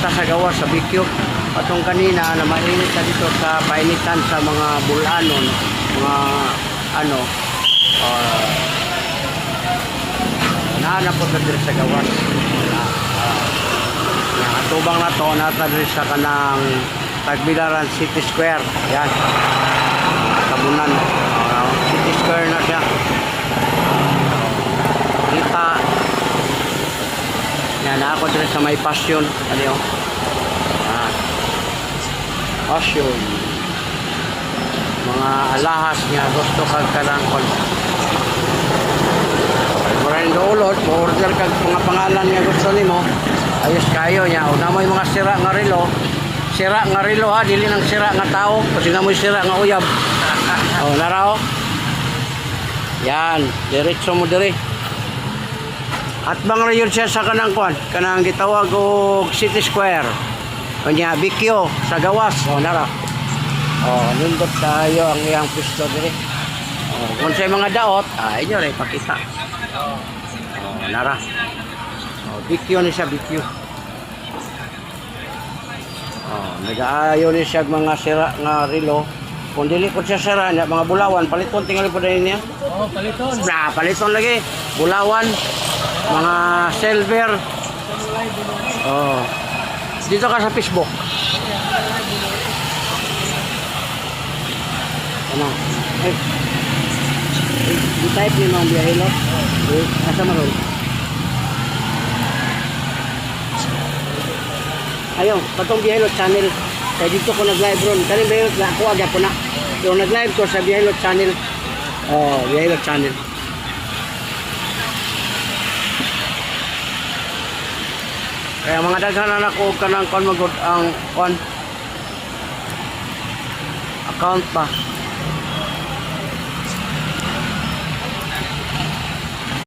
ta sa gawas sa BQ. Atong kanina na mainit na dito sa painitan sa mga bulanon, mga ano, nahanap po dito sa gawas. Atubang na to, nata dito sa kanang Tagbilaran City Square. Yan. Kabunan. City Square na siya. Kita. Yan, ako dito sa may Passion. Ano yun? Passion. Mga alahas niya. Gusto kag kalangkol. Maraming doulot. Ma-order kag mga pangalan niya gusto ni mo. Ayos kayo niya. Una mo yung mga sira nga rilo. Sira nga rilo ha. Dili ng sira nga tao. Kasi na mo yung sira nga uyab. O, narao. Yan. Diretso mo diri. At bang rayon siya sa kanang kwan. Kanang gitawag o City Square. Kanya BQ sa gawas. O, nara. O, nindot tayo ang iyang pisto diri. O, kung sa mga daot, inyo rin pakita. O, nara. O, BQ ni siya, BQ. Nag-aayo ni siya mga sira nga rilo. Kung dili ko siya sira niya, mga bulawan, paliton tingali po dahil niya. Oo, paliton. Paliton lagi. Bulawan, mga silver. Dito ka sa Facebook. Ano? I-type niyo mga biyahilo. Asa maroon? Ayaw, patong Biyahilot channel. Kaya dito ko nag-live ron. Kaling Biyahilot na ako agad po na. Yung nag-live ko sa Biyahilot channel. Biyahilot channel. Kaya mga daghanan ako kanang kon magod ang account pa.